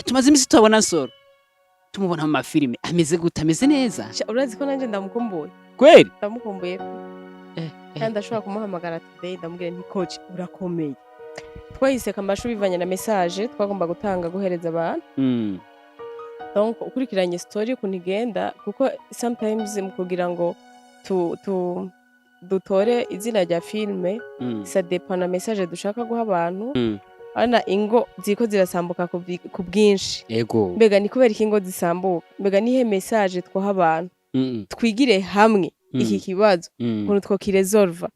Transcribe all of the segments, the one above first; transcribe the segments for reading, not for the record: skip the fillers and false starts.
tumaze imisi tubona Nsoro tumubona mu mafilime ameze gute ameze neza urazi ko nanje ndamukumbuye kweli ndamukumbuye kandi ndashobora kumuhamagara today ndamubwira nti coach urakomeye twahise kamashu bivanye na message twagomba gutanga guhereza abantu donc ukurikiranye story kunigenda kuko sometimes mu kugira ngo dutore izina rya filme ça dépend na message dushaka guha abantu ana ingo ziko zirasambuka ku bwinshi yego mbega ni kubera ingo zisambuka mbega nihe message twaha abantu twigire hamwe iki kibazo ukuntu twokiresolve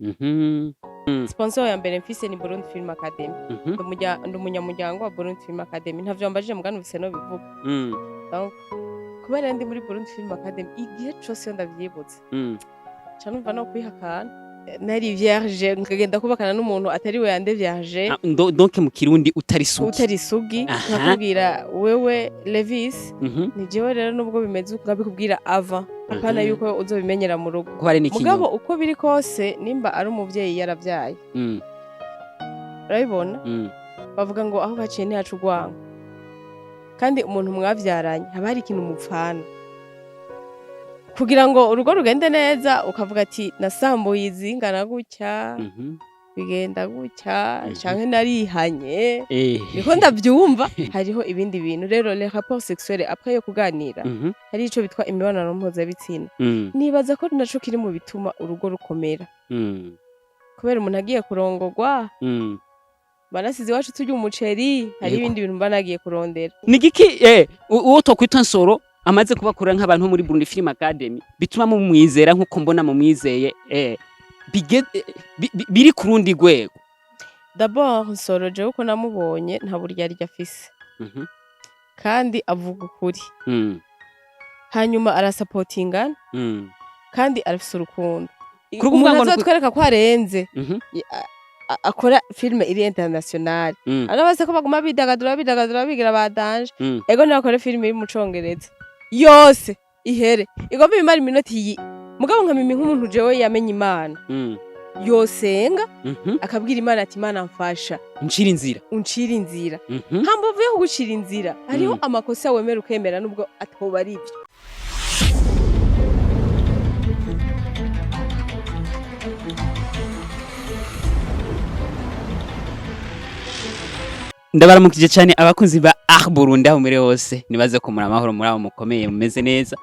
sponsor ya mbere mfise ni Burundi Film Academy ndumunyamuryango wa Burundi Film Academy ntavyo mbajije mugano bise no bivuga donc kubera ndi muri Burundi Film Academy igihe cyose ndavyibutse canumva no kwihakana nari vierge ngagenda kubakana n'umuntu atari we yande vierge donc mu kirundi utari sugi nakubwira wewe Levis ni jewe rero nubwo bimeze ngabikubwira ava apana yuko uzobimenyera mu rugo mugabo uko biri kose nimba ari umuvyeyi yaravyaye urabibona bavuga ngo aho gaciye ni hacu gwango kandi umuntu mwavyaranye haba hari ikintu mupfana kugira ngo urugo rugende neza ukavuga ati nasambuye izingana gutya bigenda gutya canke narihanye niko ndavyumva hariho ibindi bintu rero les rapports sexuels après yo kuganira hari ico bitwa imibonano mpuzabitsina nibaza ko naco kiri mu bituma urugo rukomera kubera umuntu agiye kurongorwa barasize iwacu turya umuceri hari ibindi bintu mbanagiye kurondera nigiki uwo tokwita Nsoro amaze kubakura nk'abantu muri Burundi Film Academy bituma mu mwizera nkuko mbona mu mwizeye biri kurundi gwego d'abord Nsoro je uko namubonye nta burya rya afise kandi avuga ukuri hanyuma arasupportinga kandi arafise urukundo umuntu azotwereka ko arenze akora filme iri international arabase ko baguma bidagadura bigira badanje ego nakora filme iri mu Congereza yose ihere igomba bimara iminota iyi mugabo nkamimi nk'umuntu jewe yamenye Imana yosenga akabwira Imana ati Imana mfasha uncira inzira hambo vuye kugucira inzira hariho amakosa wemera ukemera nubwo atoba ari byo ndabaramukije cyane abakunzi ba Burundi aho muri hose nibaze ko muri amahoro muri abo mukomeye mumeze neza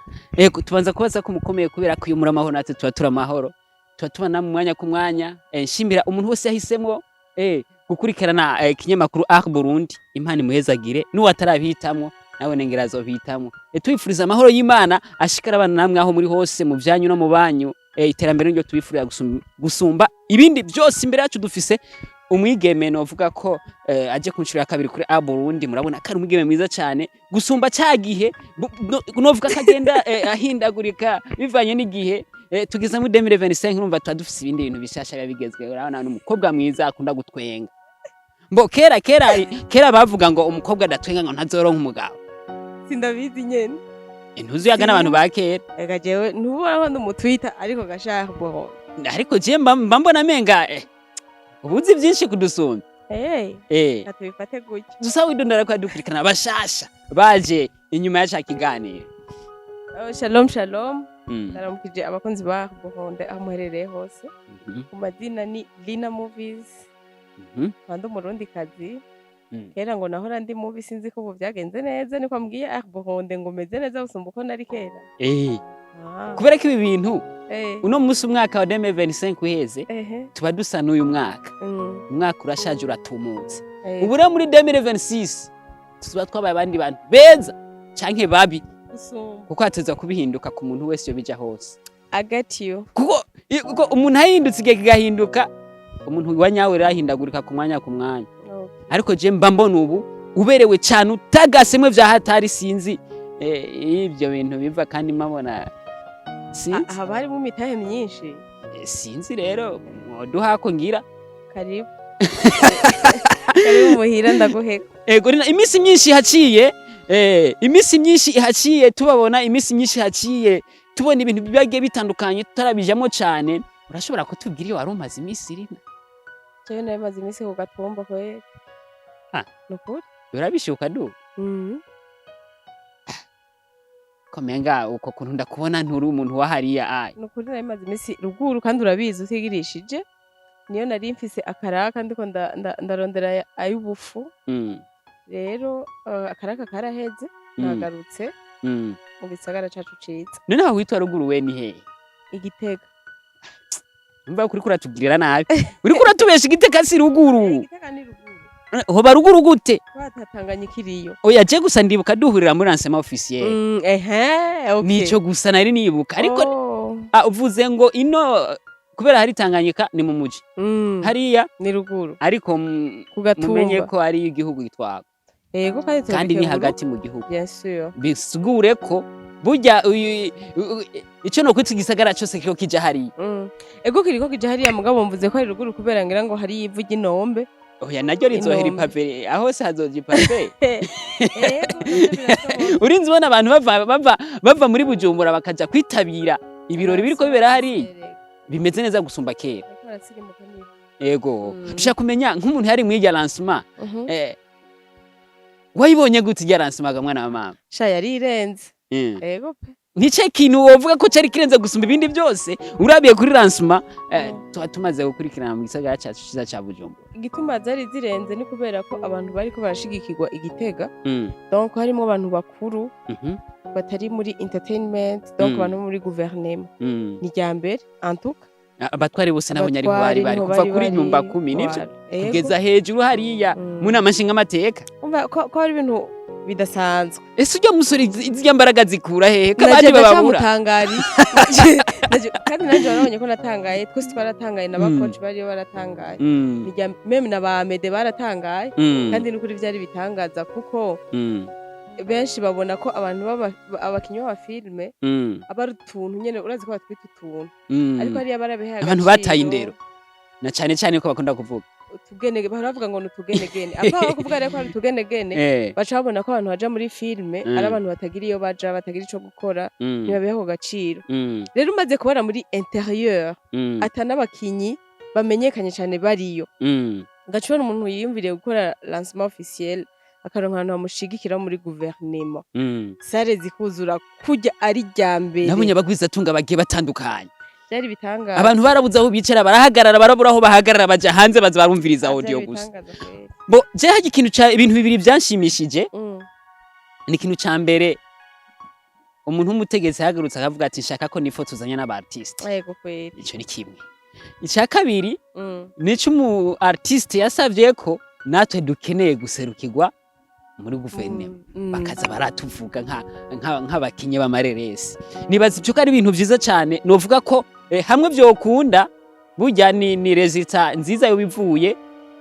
tubanza kubaza ko mukomeye kubera ko muri amahoro natwe tuba amahoro tubana mu mwanya ku mwanya nshimira umuntu wese yahisemo gukurikirana ikinyamakuru Burundi impani muhezagire n'uwatarabhitamwo nawe nengera azohitamwo tubifuriza amahoro y'Imana ashikara abana namwe aho muri hose mu byanyu no mu banyu iterambere ryo tubifurira gusumba ibindi byose imbere yacu dufise umwigeme novuga ko aje kunshura kabiri kuri Burundi murabona ko ari umwigeme mwiza cyane gusumba cyagihe novuga kagenda ahindagurika bivanye n'igihe tugeze mu 2025 urumva twadufise ibindi bintu bishasha bigezwe urabona n'umukobwa mwiza akunda gutwenga mbo kera bavuga ngo umukobwa adatwenga ngo ntazoronka umugabo sindabizi nyene intuzu yagana abantu bakera ega jewe ntubona ko mu Twitter ariko gashaka bwo ariko je mbambona menga ubuzi byinshi kudusumba atubifate gutyo dusawe idondara ko dukurikirana bashasha baje inyuma ya kiganiro shalom ndaramukije abakunzi ba Burundi aho muherereye hose ku madina ni Lina Movies bando murundi kazi kera ngo nahora ndi movie sinzi ko byagenze neza niko ambwiye Burundi ngo meze neza usumba uko nari kera kubera ko ibi bintu uno musi umwaka wa 2025 uheze tuba dusa n'uyu umwaka urashaje uratumutse ubu rero muri 2026 tuba twabaye abandi bantu beza canke babi kuko hateza kubihinduka ku muntu wese yo bija hose agatiyo kuko umuntu ahindutse igihe kigahinduka umuntu wanyawe rahindagurika ku mwanya ariko je mba mbona ubu uberewe cyane utagasemwe vya hatari sinzi ibyo bintu biva kandi mabona sinzi haba harimo imitahe myinshi sinzi rero duhako ngira karibu muhira ndaguheka imisi myinshi haciye tubabona imisi myinshi haciye tubona ibintu bibagiye bitandukanye tutarabijamo cyane urashobora kutubwira iyo wari umaze imisi irina cyo nayo maze imisi ku gatumba kwera nukuri urabishuka du komenga uko kuntu ndakubona nturi umuntu wa hariya ayi nukuri nari maze imisi ruguru kandi urabizi utigirishije niyo nari mfise akaraka ndiko ndarondera ay'ubufu rero akaraka karaheze nagarutse mu gisagara cacu ciza none aho witwa ruguru we ni hehe Igitega umva kuri kuratugirira nabi uri kuratubesha Igitega si ruguru Igitega ni ruguru hoba ruguru gute watatanganye kiriyo oya je gusa ndibuka duhurira muri lancement officiel okay nico gusa nari nibuka ariko uvuze ngo ino kubera hari Tanganyika ni mu muji hariya ni ruguru ariko mumenye ko ari igihugu gitwagwa yego kandi ni hagati mu gihugu bien sûr bisugure ko burya ico no kwitsa igisagara cyose kiko kija hariya ego kiriko kija hariya mugabo mvuze ko ari ruguru kubera ngira ngo hari ivu ry'inombe oya naryo rizohera ipave aho se hazoja ipave urinzi ubona abantu bava muri Bujumbura bakaja kwitabira ibirori biriko bibera hariya bimeze neza gusumba kera yego dushaka kumenya nk'umuntu yari mwirya lancement wayibonye gute irya lancement ga mwana wa mama sha yari irenze yego pe nice kintu wovuga ko cari kirenze gusumba ibindi byose urabiye kuri lancement tumaze gukurikirana mu gisagara cyacu ciza ca Bujumbura igituma zari zirenze ni kubera ko abantu bariko barashigikirwa Igitega donc harimo abantu bakuru batari muri entertainment donc abantu muri gouvernement ni ryambere en tout abatwari bose nabo nyari bari kuva kuri nyumba 10 nivyo kugeza hejuru hariya muna amashinga amateka umva ko hari ibintu bidasanzwe ese ujya musore izya mbaraga zikura hehe kabandi bababura kandi nanje barabonye ko natangaye twese twaratangaye n'abakoci bari baratangaye meme n'abamede baratangaye kandi n'ukuri byari bitangaza kuko benshi babona ko abantu abakinyi ba filme abari utuntu nyene urazi ko batwita utuntu ariko hariya barabehaye abantu bataye indero na cyane cyane ko bakunda kuvuga utugenege baravuga ngo nutugenegene apfa kuvuga reko ari tugenegene baca babona ko abantu baja muri filme ari abantu batagira iyo baja batagira ico gukora ntibabeho gaciro rero umaze kubara muri intérieur atanabakinyi bamenyekanye cyane bariyo gacura umuntu yiyumviriye gukora lancement officiel akaronka ahantu hamushigikira muri gouvernement sare zikuzura kujya ari ryambere nabonye abagwiza tunga bagiye batandukanye byari bitangaza abantu barabuze aho bicara barahagarara barabura aho bahagarara baja hanze baza barumviriza audio gusa bo je haje ikintu ca ibintu bibiri byanshimishije ni ikintu ca mbere umuntu w'umutegetsi yahagarutse akavuga ati shaka ko nifotozanya n'abartiste yego kweri ico ni kimwe ica kabiri nico umu artiste yasavye ko natwe dukeneye guserukirwa muri guverinoma bakaza baratuvuga nk'abakinyi b'amareresi nibaza ibyo ko ari ibintu byiza cyane novuga ko hamwe byokunda burya ni resultat nziza yo bivuye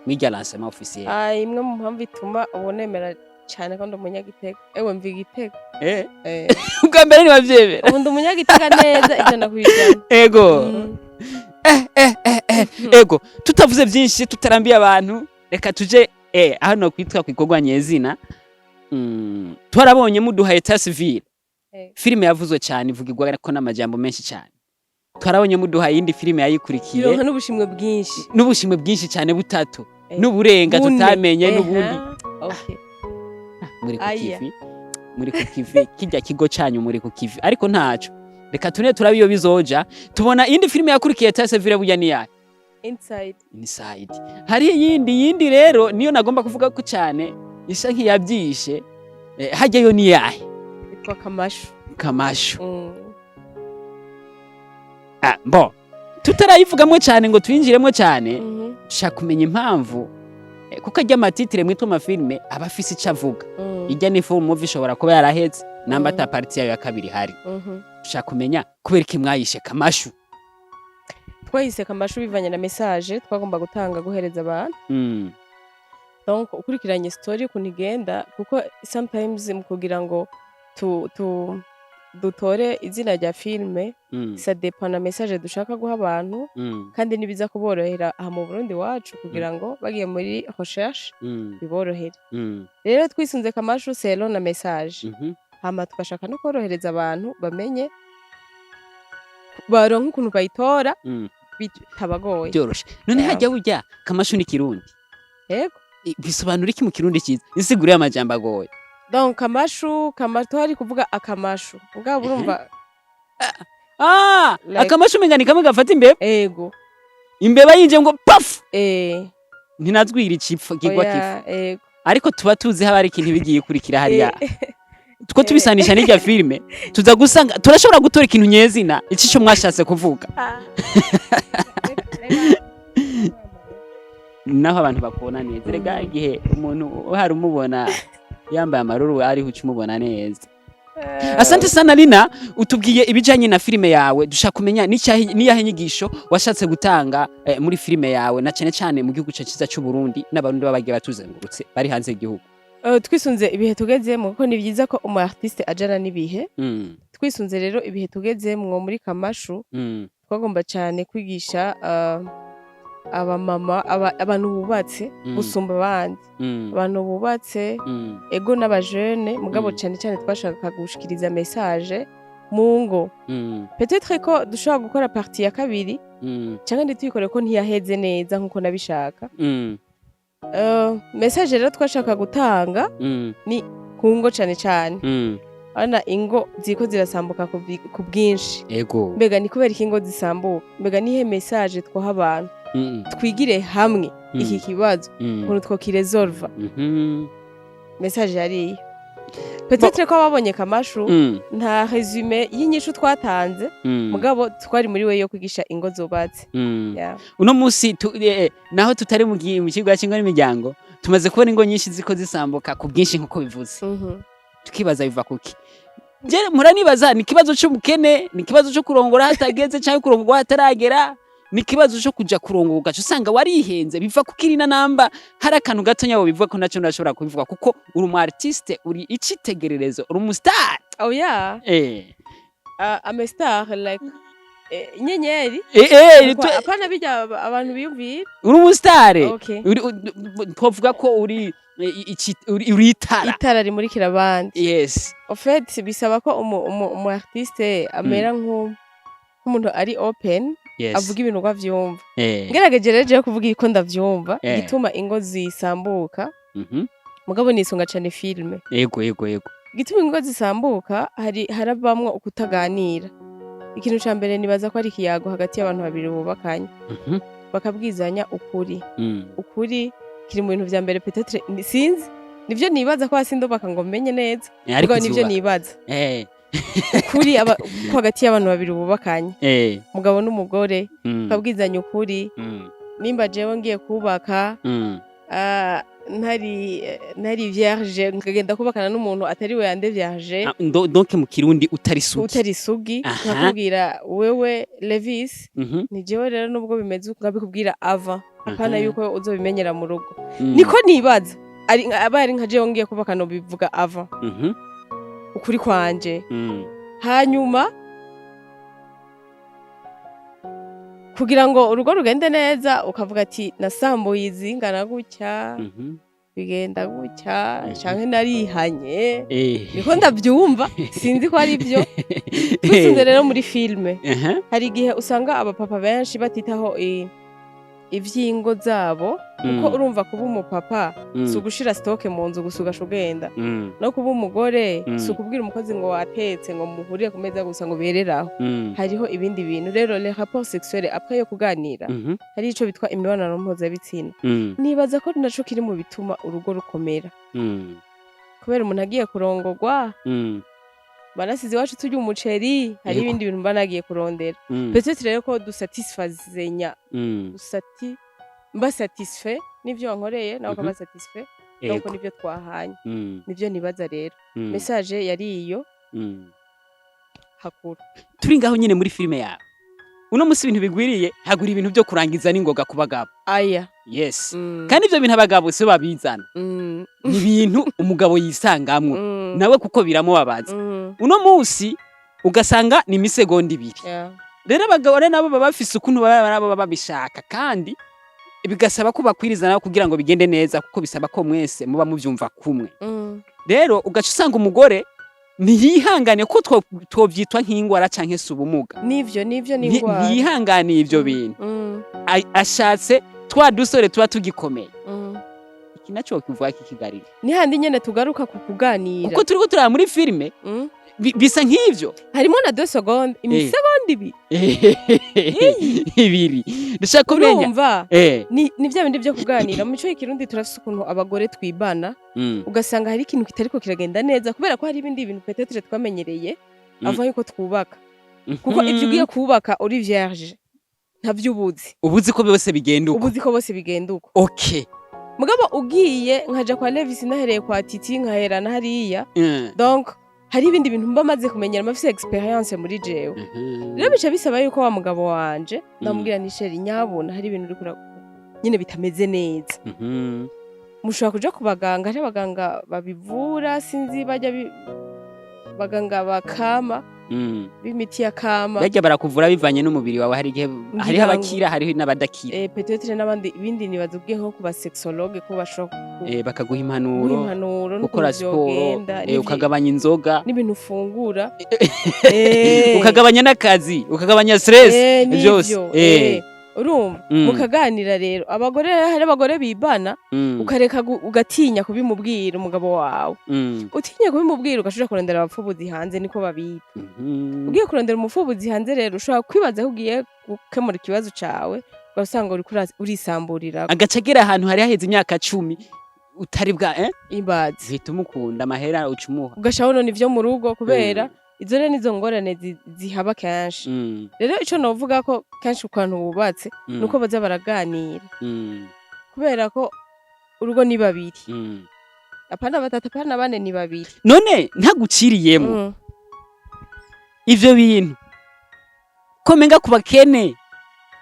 mwirya lancement officiel imwe mu mpamvu ituma ubonemera cyane ko ndumunyagitega ewe mvi Igitega ubwa mbere ni bavyemera ubu ndumunyagitega neza ijana kwijana ego ego tutavuze byinshi tutarambiye abantu reka tuje aho no kwitwa kwigogwa nyezina twarabonye muduha etat civil filime yavuzwe cyane ivugirwa ko n'amajambo menshi cyane twarabonye muduha yindi filime yayikurikiye n'ubushimwe bwinshi cyane butatu n'uburenga tutamenye n'ubundi muri ku kivi kijya kigo cyanyu muri ku kivi ariko ntaco reka tune turabiyo bizoja tubona indi filime yakurikiye etat civil burya ni yayo inside hari yindi rero niyo nagomba kuvuga ko cyane isa nkiyabyishe hajyayo ni yahe itwa kamashu bo tutarayivugamwe cyane ngo twinjiremo cyane dushaka kumenya impamvu kuko ajya amatitire mwitwa amafilime aba afise icyo avuga ijya ni full movie ishobora kuba yaraheze namba ta parti yayo ya kabiri hari dushaka kumenya kubera iki mwayishe kamashu twahise kamashu bivanye na message twagomba gutanga guhereza abantu donc ukurikiranye story ukuntu igenda kuko sometimes mu kugira ngo dutore izina rya filme ça dépend na message dushaka guha abantu kandi nibiza kuborohera aha mu Burundi wacu kugira ngo bagiye muri recherche biborohere rero twisunze kamashu selo na message hama twashaka no korohereza abantu bamenye baronka ukuntu bayitora bitabagoye byoroshe none hajya burya kamashu ni kirundi yego bisobanura iki mu kirundi cyiza insiguro y'amajambo agoye donc kamashu twari kuvuga akamashu ubwo urumva akamashu umenga ni kamwe gafata imbeba ego imbeba yinje ngo paf ntinazwira icipfa gigwa kifu ego ariko tuba tuzi haba ari ikintu bigiye kurikira hariya two tubisanisha n'irya filme tuza gusanga turashobora gutora ikintu nyezina icisho mwashatse kuvuga naho abantu bakubona neza rega igihe umuntu hari umubona yambaye amaruru ari huca umubona neza. Asante sana Lina, utubwiye ibijanye na filme yawe, dushaka kumenya niyahe nyigisho washatse gutanga muri filme yawe na cyane cyane mu gihugu cyaciza cy'u Burundi n'abarundi babagiye batuzengurutse bari hanze y'igihugu. Twisunze ibihe tugezemo kuko ni byiza ko umu artiste ajana n'ibihe. Twisunze rero ibihe tugezemo muri kamashu twagomba cyane kwigisha abamama abantu bubatse gusumba abandi abantu bubatse ego n'abajene mugabo cyane cyane twashaka gushikiriza message mu ngo peut-être ko dushobora gukora partie ya kabiri cyangwa ndituyikore ko ntiyaheze neza nkuko nabishaka message rero twashaka gutanga ni ku ngo cyane cyane ana ingo ziko zirasambuka ku bwinshi ego mbega ni kubera ingo zisambuka mbega nihe message twaha abantu twigire hamwe iki kibazo ukuntu twokiresolve message yari peut-être ko babonye kamashu nta resume y'inyishu twatanze mugabo twari muri we yo kwigisha ingo zobatse uno musi naho tutari mu kigo cy'ingo n'imiryango tumaze kubona ingo nyinshi ziko zisambuka ku bwinshi nkuko bivuze tukibaza biva kuki je muranibaza ni kibazo cy'umukene ni kibazo cyo kurongora hatageze cyangwa kurongora hataragera ni kibazo cyo kuja kurongoga usanga warihenze biva kukirina namba hari akantu gatonya bo bivuga ko naco ndashobora kubivuga kuko uri umu artiste uri icitegererezo uri umu star oh yeah I'm a star like inyenyeri apana bijya abantu biyumvira uri umu star okay. twovuga ko uri itara rimurikira abandi yes en fait bisaba ko umu artiste amera nk'umuntu ari open avuga ibintu ukavyumva ngerageje rero kuvuga iko ndavyumva gituma ingo zisambuka mugabo nisunga cyane filme yego gituma ingo zisambuka harabamwe ukutaganira ikintu ca mbere nibaza ko ari kiyago hagati y'abantu babiri bubakanye bakabwizanya ukuri kiri mu bintu vya mbere peut-être sinzi nivyo nibaza ko hasi ndobaka ngo menye neza ariko nivyo nibaza ukuri ko hagati y'abantu babiri bubakanye mugabo n'umugore ukabwizanya ukuri nimba jewe ngiye kubaka ntari vierge nkagenda kubakana n'umuntu atari we yande vierge donc mu kirundi utari sugi nkakubwira wewe Levis ni jewe rero nubwo bimeze ukabikubwira ava apana yuko uzobimenyera mu rugo niko nibaza ari nka jewe ngiye kubakana bivuga ava ukuri kwanje hanyuma kugira ngo urugo rugende neza ukavuga ati nasambuye izingana gutya bigenda gutya canke narihanye niko ndavyumva sinzi ko ari byo twisunze rero muri filme hari igihe usanga abapapa benshi batitaho ivyingo zabo kuko urumva kuba umupapa sugushira stock mu nzu gusugasha ugenda no kuba umugore sukubwira umukozi ngo watetse ngo muhurire kumeza gusa ngo bereraho hariho ibindi bintu rero les rapports sexuels après yo kuganira hari ico bitwa imibonano mpuzabitsina nibaza ko naco kiri mu bituma urugo rukomera kubera umuntu agiye kurongorwa barasize wacu turya umuceri hari ibindi bintu banagiye kurondera peut-être rero ko dusatisfazenya mba satisfait n'ivyo wankoreye nawe ukaba satisfait nuko nivyo twahanye nivyo nibaza rero message yari iyo hakuru turi ngaho nyine muri filme yawe uno musi ibintu bigwiriye hagura ibintu byo kurangiza n'ingoga ku bagabo aya yes kandi ivyo bintu abagabo se babizana ni ibintu umugabo yisangamwe nawe kuko biramubabaza uno musi ugasanga ni imisegonda ibiri rero abagabo nabo baba bafise ukuntu baba babishaka kandi bigasaba ko bakwirizana kugira ngo bigende neza kuko bisaba ko mwese muba muvyumva kumwe rero ugaca usanga umugore ntiyihangane ko twovyitwa nk'ingwara canke subumuga nivyo n'ingwara ntiyihangane ivyo bintu ashatse twa dusore tuba tugikomeye iki naco kivuga kikigarira ni handi nyene tugaruka ku kuganira kuko turiko turaba muri filime bisa nk'ivyo harimo na 2 secondes imisegonda ibiri ndashaka kumenya urumva ni vya bindi vyo kuganira mu mico y'ikirundi turafise ukuntu abagore twibana ugasanga hari ikintu kitariko kiragenda neza kubera ko hari ibindi bintu peut-être twamenyereye avant yuko twubaka kuko ivyo ugiye kubaka uri vierge ntavyo ubuzi ko byose bigenda uko ubuzi ko bose bigenda uko okay mugabo ugiye nkaja kwa Levis nahereye kwa Titi nkaherana hariya donc hari ibindi bintu mba maze kumenyera mafise experience muri jewe rero bica bisaba yuko wa mugabo wanje ndamubwira ni sheri nyabona hari ibintu uri nyine bitameze neza mushobora kuja ku baganga ari abaganga babivura sinzi bajya baganga bakama b'imiti ya kama bajya barakuvura bivanye n'umubiri wawe hari igihe hariho abakira hariho n'abadakira peut-être n'abandi ibindi nibazubwiye nko ku ba sexologue ko bashobora bakaguha impanuro gukora siporo ukagabanya ukagabanya inzoga n'ibintu ufungura ukagabanya n'akazi ukagabanya stress byose urumva mukaganira rero hari abagore bibana ukareka ugatinya kubimubwira umugabo wawe utinya kubimubwira ugashobora kurondera abapfubuzi hanze niko babita ugiye kurondera umupfubuzi hanze rero ushobora kwibaza aho ugiye gukemura ikibazo cawe ugasanga urisamburira agacagera ahantu hari haheze imyaka 10 utari bwa ibazi uhita umukunda amahera ucumuha ugashaho none ivyo mu rugo kubera izo rero nizo ngorane zihaba kenshi rero ico novuga ko kenshi ukantu bubatse nuko baza baraganira kubera ko urugo ni babiri apana batatu apana bane ni babiri none ntaguciriyemo ivyo bintu komenga ku bakene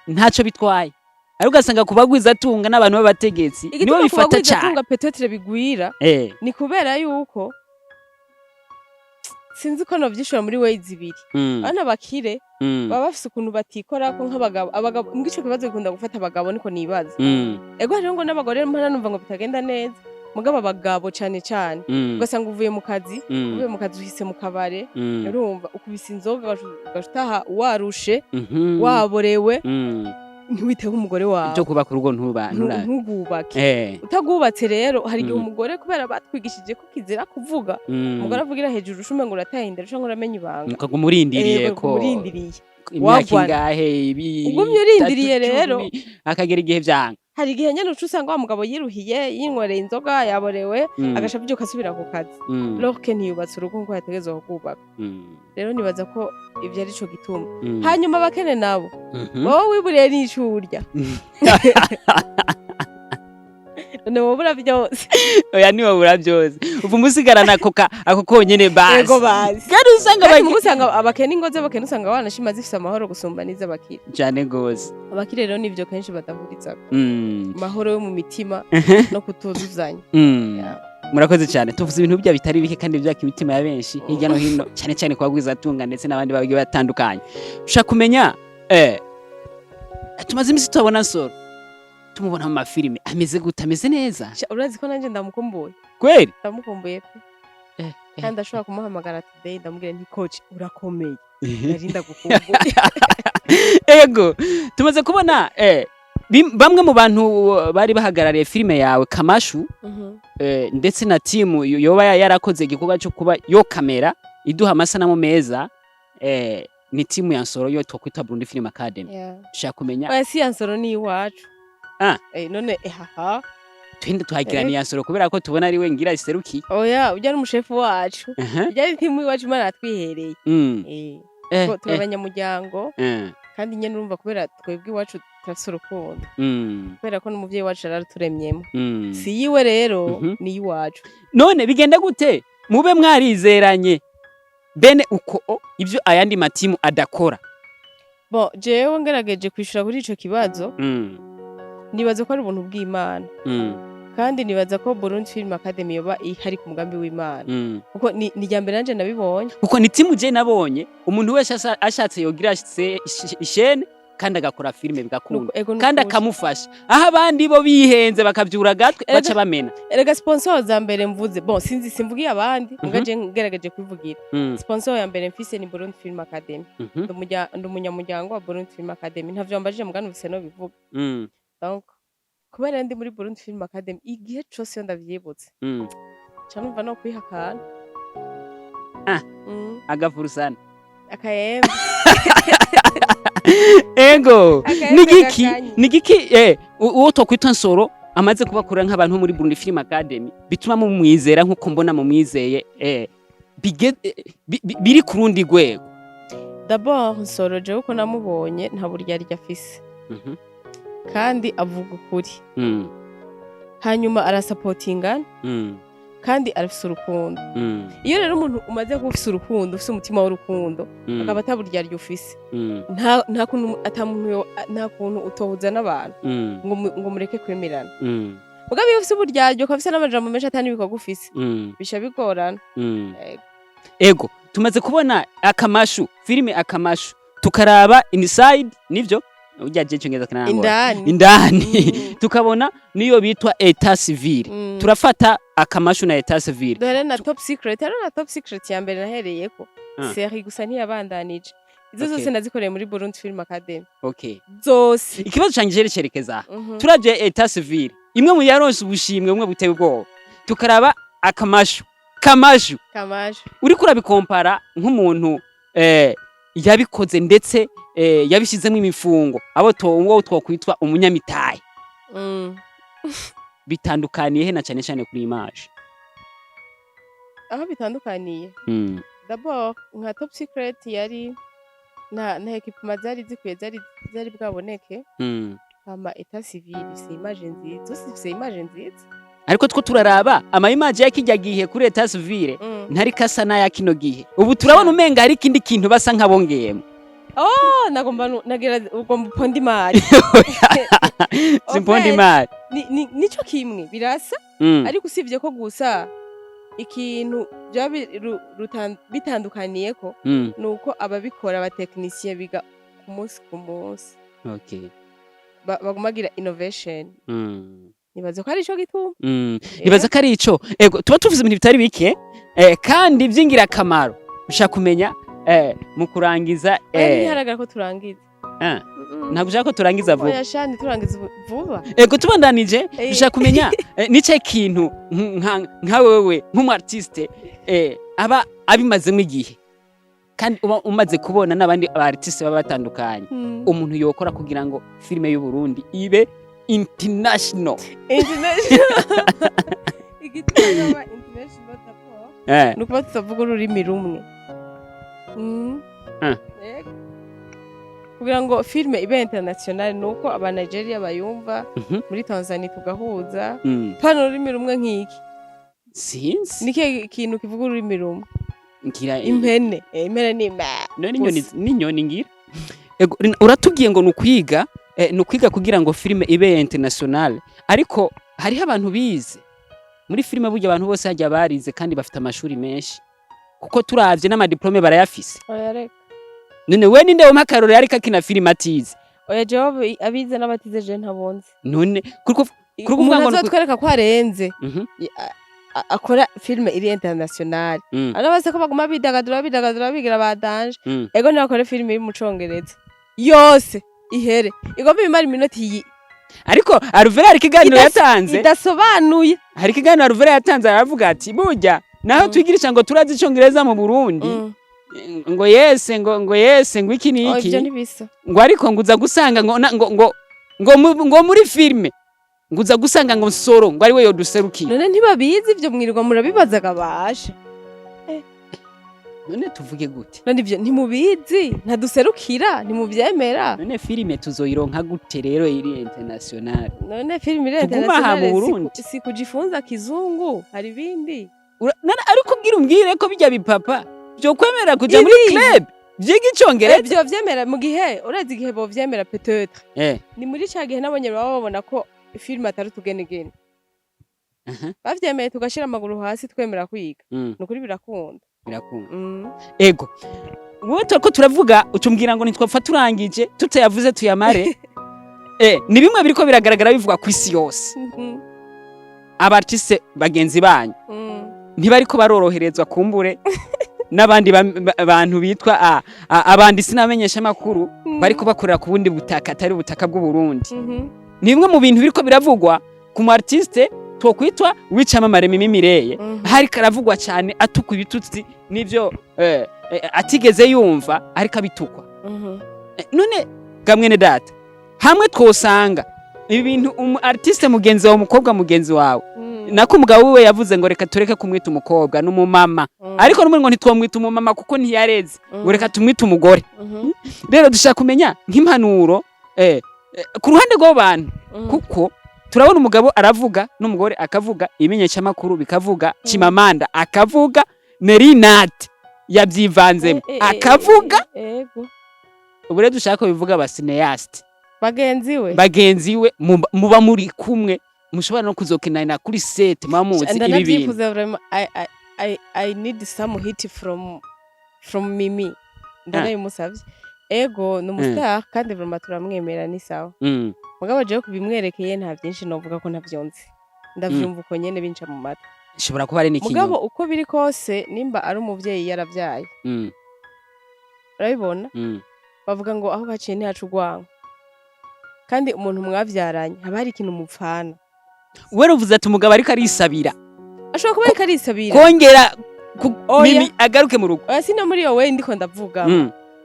ntaco bitwaye ari ugasanga kubagwiza tunga n'abantu b'abategetsi nibo bifata cyane tunga peut-être bigwira ni kubera yuko sinzi ko no vyishura muri ways ibiri bana bakire baba bafise ukuntu batikora ko nk'abagabo ngico kibazo gikunda gufata abagabo niko nibaza ego hariho ngo n'abagore mpana numva ngo bitagenda neza mugabo abagabo cyane ugasanga uvuye mu kazi uhise mu kabare urumva ukubise inzoga ugashitaha warushe waborewe ntiwiteho umugore wawe cyo kubaka urugo ntugubake utagubutse rero hari igihe umugore kubera batwigishije ko kizira kuvuga umugore avugira hejuru ushume ngo urataye indero cyangwa uramenye ibanga ukagumurindiriye ko imyaka ingahe ugumye urindiriye rero akagera igihe vyanga hari igihe nyene usanga wa mugabo yiruhiye yinkoreye inzoga yaborewe agasha byuka asubira ku kazi loke ntiyubatse urugo ngo yategezwe kubaka rero nibaza ko ivyo ari cyo gituma hanyuma bakene nabo wowe wiburiye n'icurya none wobura byose oya ni wobura byose uvu musigarana ako konyene basi yego basi kandi usanga abakene ingoze bakene usanga wanashima zifise amahoro gusumba niza bakire cyane gose abakire rero nivyo kenshi badahuriza mahoro yo mu mitima no kutuzuzanya murakoze cyane tuvuze ibintu bya bitari bike kandi byaka imitima ya benshi hirya no hino cyane kubagwiza tunga ndetse n'abandi bagiye batandukanye ushaka kumenya tumaze imisi tubona Nsoro tumubona mu mafilime ameze gute ameze neza urazi ko nanje ndamukumbuye kweli ndamukumbuye pe kandi ashobora kumuhamagara today ndamubwira nti coach urakomeye narinda gukumbuye ego tumaze kubona bamwe mu bantu bari bahagarariye filime yawe Kamashu ndetse na timu yoba yarakoze igikorwa cyo kuba yo kamera iduha amasanamu meza ni timu ya Nsoro yo twakwita Burundi Film Academy shaka kumenya si ya Nsoro ni iwacu none haha twende tuhagirana ya Nsoro kubera ko tubona ari we ngira iseruki oya ujya ari umushefu wacu ujya ari timu iwacu mana twihereye turabanyamuryango kandi nyene urumva kubera twebwe iwacu turafise urukundo kubera ko n'umuvyeyi wacu araturemyemo si yiwe rero ni iwacu none bigenda gute mube mwarizeranye bene uko ivyo ayandi matimu adakora bon jewe ngerageje kwishura kuri ico kibazo nibaza ko ari ubuntu bw'Imana kandi nibaza ko Burundi Film Academy yoba ihari ku mugambi w'Imana kuko ni ryambere nanje nabibonye kuko ni timu je nabonye umuntu wese ashatse yogira ishene kandi agakora filime bigakunda kandi akamufasha aho abandi bo bihenze bakavyura gatwe baca bamena erega sponsor za mbere mvuze bon sinzi simvugiye abandi mugaje ngerageje kwivugira sponsor ya mbere mfise ni Burundi Film Academy ndumunyamuryango wa Burundi Film Academy ntavyo mbajije mugana ufise no bivuga donc kubera ndi muri Burundi Film Academy igihe cose iyo ndavyibutse ca numva no kwihakana agafurusana akayembe ego nigiki uwo tokwita Nsoro amaze kubakura nk'abantu muri Burundi Film Academy bituma mumwizera nkuko mbona mumwizeye biri kurundi gwego. D'abord Nsoro je uko namubonye nta buryarya afise kandi avuga ukuri hanyuma arasapotinga kandi arafise urukundo. Iyo rero umuntu umaze gufise urukundo ufise umutima w'urukundo akaba ataburyarya ufise nta kuntu utohuza n'abantu ngo mureke kwemerana. Mugabe iyo ufise uburyarya ukafise n'amajambo menshi atani bikorwa ufise bisha bigorana. Ego tumaze kubona Akamashu filime Akamashu tukaraba Inside nivyo ujaje cyongeza kanangwa indani tukabona niyo bitwa Etat Civil turafata Akamashu na Etat Civil dore na Top Secret na Top Secret ya mbere nahereyeko série gusa ntiyabandanije izo zose nazikoreye muri Burundi Film Academy. Zose ikibazo canje cerekeza turavye Etat Civil imwe mu yaronse ubushimwe umwe buteye ubwoba tukaraba Akamashu Kamashu uri kurabikompara nk'umuntu yabikoze ndetse yabishizemo imifungo abo twokwitwa umunyamitaye bitandukaniye he na cyane cyane kuri image aho bitandukaniye d'abord nka Top Secret yari na equipment zari zikwiye zari bwaboneke ama Etat Civil c'est image nziza c'est image nziza ariko two turaraba ama image yakijya gihe kuri Etat Civil ntari kasa na ya kino gihe ubu turabona umenga hari kindi kintu basa nkabongeyemo. Nagomba nagera ugomba pondi mari simpondi mari nico kimwe birasa ariko usivye ko gusa ikintu bitandukaniye ko nuko ababikora aba technicien biga ku munsi bagumagira innovation nibaza ko ari ico gituma nibaza ko ari ico ego tuba tuvuze ibintu bitari bike kandi byingira kamaro ushaka kumenya mu kurangiza ntiharagara ko turangiza ntabwo ushaka ko turangiza vuba oya shani turangiza vuba ego tubandanije ushaka kumenya nice kintu nka wewe nk'umu artiste aba abimazemo igihe kandi uba umaze kubona n'abandi artiste baba batandukanye umuntu yokora kugira ngo filime y'u Burundi ibe international igitanga international tapo nuko tutavuga ururimi rumwe kugira ngo filime ibe international nuko aba Nigeria bayumva muri Tanzania tugahuza pano ururimi rumwe nk'iki sinzi nike kintu kivuga ururimi rumwe ngira impene ni n'inyoni ngira uratubwiye ngo nukwiga kugira ngo filime ibe international ariko hariho abantu bize muri filime burya abantu bose hajya barize kandi bafite amashuri menshi kuko turavye n'amadiplome barayafise. Oya reka none we ninde wo makarore ariko akina filime atize? Oya jewe abize n'abatize je ntabonze. None kuko umuntu azotwereka ko arenze akora filime iri international arabase ko baguma bidagadura bigira badanje ego nakore filime iri mu Congereza yose ihere igomba bimara iminota iyi ariko Aruvera ari kiganiro yatanze idasobanuye hari kiganiro Aruvera yatanze aravuga ati burya naho twigirisha ngo turazi Icongereza mu Burundi ngo yese ngo iki niki ngo ariko nguza gusanga ngo muri filime nguza gusanga ngo Nsoro ngo ari we yoduserukiye none ntibabizi ivyo mwirirwa murabibazaga basha none tuvuge gute none ivyo ntimubizi ntaduserukira ntimuvyemera none filime tuzoyironka gute rero iri international none filime iri international si kujifunza kizungu hari bindi ariko umbwire ko bijya bipapa byo kwemera kuja muri club vyiga Icongereza byo vyemera mu gihe ureze igihe bo vyemera peut-être ni muri ca gihe nabonye babona ko filime atari tugenegene bavyemeye tugashira amaguru hasi twemera kwiga nukuri birakunda ego wowe ko turavuga ucumbwira ngo nitwapfa turangije tutayavuze tuyamare ni bimwe biriko biragaragara bivuga ku isi yose abartiste bagenzi banyu ntibariko baroroherezwa kumbure n'abandi bantu bitwa abandi sinamenyesha makuru bariko bakorera ku bundi butaka atari ubutaka bw'u Burundi ni bimwe mu bintu biriko biravugwa ku mu artiste twokwitwa wicamamare Mimi Mireye hari karavugwa cyane atukwa ibitutsi nivyo atigeze yumva ariko abitukwa none gamwene data hamwe twosanga ibi bintu artiste mugenzi wawe umukobwa mugenzi wawe nako umugabo we yavuze ngo reka tureke kumwita umukobwa n'umumama ariko numwe ngo ntitwomwita umumama kuko ntiyareze ngo reka tumwita umugore rero dushaka kumenya nk'impanuro ku ruhande rw'abantu kuko turabona umugabo aravuga n'umugore akavuga imenyesha makuru bikavuga Chimamanda akavuga Merinat yabyivanzemo akavuga ubure dushaka bivuga abasineast bagenzi we muba muri kumwe mushobora no kuzokinana kuri set mamuzi ibi bintu I need some hit from Mimi ndanayimusavye ego numustar kandi vraiment turamwemera ni sawa mugabo je kubimwerekeye nta byinshi novuga ko ntavyonze ndavyumva uko nyene binca mu mata shobora kuba ari n'ikinyo mugabo uko biri kose nimba ari umuvyeyi yaravyaye urabibona bavuga ngo aho baciye ntihaca urwango kandi umuntu mwavyaranye haba hari ikintu mupfana we ruvuze ati umugabo ariko arisabira ashobora kuba ariko arisabira kongera Mimi agaruke mu rugo oya sina muri yo we ndiko ndavuga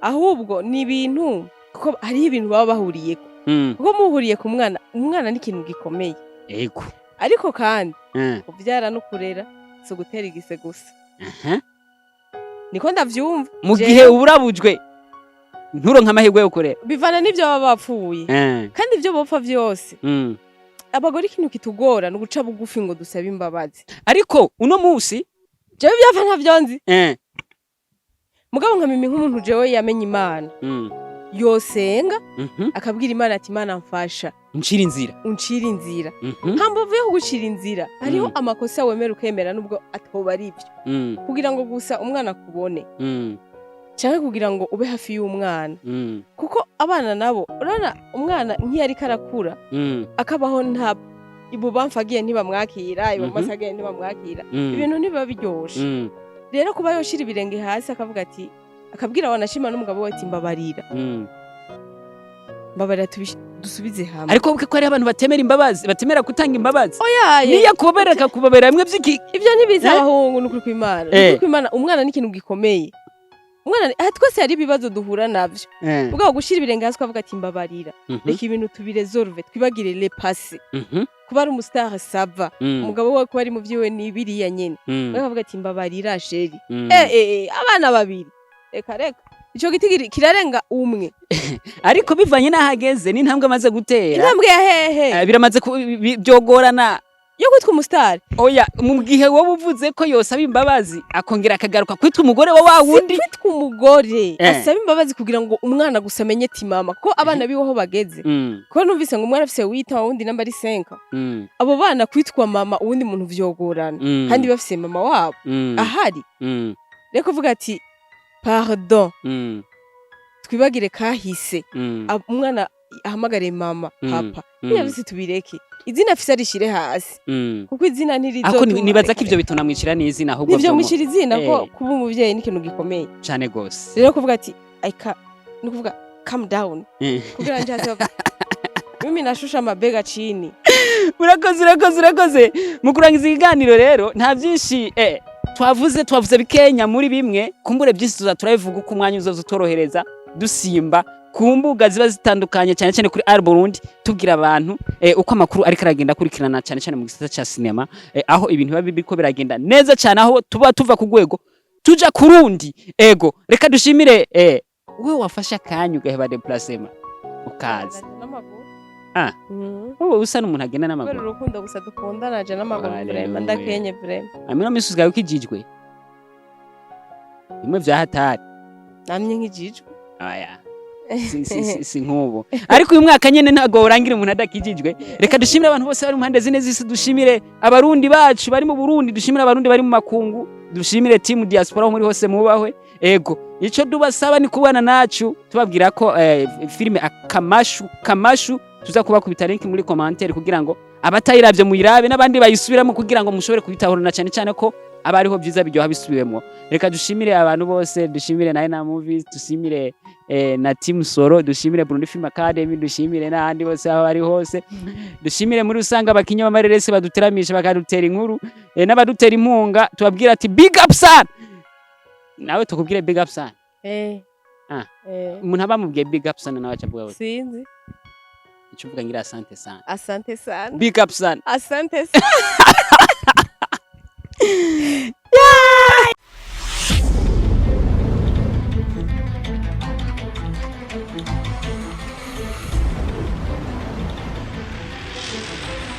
ahubwo ni ibintu kuko hari ibintu baba bahuriyeko kuko muhuriye ku umwana ni ikintu gikomeye yego ariko kandi kuvyara no kurera so gutera igise gusa niko ndavyumva mu gihe uburabujwe nturonka amahirwe yo kurera bivana n'ivyo baba bapfuye kandi ivyo bopfa vyose abagore ikintu kitugora no guca bugufi ngo dusabe imbabazi ariko uno musi jewe byava ntavyonzi mugabo nka Mimi nk'umuntu jewe yamenye Imana yosenga akabwira Imana ati Imana mfasha uncira inzira hambavu yo gucira inzira hariho amakosa wemera ukemera nubwo atoba ari byo kugira ngo gusa umwana kubone cyangwa kugira ngo ube hafi y'umwana kuko abana nabo urana umwana nk'iyari karakura akabaho nta ibubamfagiye ntibamwakira ibumasagiye ntibamwakira ibintu ntibiba biryoshe rero kuba yoshira ibirenge hasi akavuga ati akabwira wanashima n'umugabo we ati mbabarira dusubize hamwe ariko buke ko ari abantu batemera imbabazi batemera gutanga imbabazi oyaye niya kubabereka kubabera hamwe by'iki ivyo ntibiza abahungu n'ukuri kw'Imana umwana n'ikintu gikomeye umwana twese hari ibibazo duhura navyo ubwo gushira ibirenge hasi akavuga ati mbabarira reka ibintu tubiresolve twibagire le passé kuba ari umustar sava umugabo we ko ari mu vyiwe ni biriya nyene akavuga ati mbabarira sheri abana babiri reka ico giti kirarenga umwe ariko bivanye n'ahageze n'intambwe amaze gutera intambwe ya hehe biramaze byogorana yo kwitwa umustar oya mu gihe wowe uvuze ko yosaba imbabazi akongera akagaruka kwitwa umugore wa wundi kwitwa umugore asaba imbabazi kugira ngo umwana gusa amenye ati mama ko abana biweho bageze ko numvise ngo umwana afise wita wundi namba ari 5 abo bana kwitwa mama uwundi muntu vyogorana kandi bafise mama wabo ahari reko kuvuga ati pardon twibagire kahise umwana ahamagare mama papa yabise tubireke izina afise arishire hasi kuko izina ntirizo ako nibaza ko ivyo bitona mwishira n'izina ahubwo ivyo mwishira izina ko kuba umuvyeyi n'ikintu gikomeye cyane gose rero kuvuga ati ni kuvuga calm down kugira nje hasi mimi nashusha amabega chini urakoze mu kurangiza ikiganiro rero nta byinshi twavuze bikenya muri bimwe kumbure byinshi turabivuga uko umwanya uzoza utorohereza dusimba ku mbuga ziba zitandukanye cyane cyane kuri Burundi tubwira abantu uko amakuru ariko aragenda kurikirana cyane mu gisata ca cinema aho ibintu biba biko biragenda neza cyane aho tuva ku gwego tuja kurundi ego reka dushimire wewe wafasha kanyu gaheba déplacement ukaza wowe usa n'umuntu agenda n'amaguru urukundo gusa dukundana je n'amaguru vraiment ndakenye vraiment amino misuzi gawe kijijwe imwe vya hatari namye nkijijwe aya si nkubo ariko uyu mwaka nyene ntago urangira umuntu adakijijwe reka dushimire abantu bose bari mu mpande zine zisi dushimire abarundi bacu bari mu Burundi dushimire abarundi bari mu makungu dushimire team diaspora muri hose mubahwe ego ico dubasaba ni kubana nacu tubabwira ko filime Kamashu tuza kuba kubita link muri commentaire kugira ngo abatayiravye muyirabe n'abandi bayisubiramo kugira ngo mushobore kubitahura cyane cyane ko abariho byiza biryoha bisubiwemo reka dushimire abantu bose dushimire na Movies dushimire na Team Soro, dushimire Burundi Film Academy, dushimire n'ahandi bose aho bari hose, dushimire muri usanga abakinyi b'amareresi baduteramisha bakadutera inkuru, n'abadutera impunga tubabwira ati big up sana. Nawe tukubwire big up sana. Umuntu abamubwiye big up sana nawe acavuga we. Sinzi. Icuvuga ngira asante sana. Asante sana. Big up sana. Asante sana.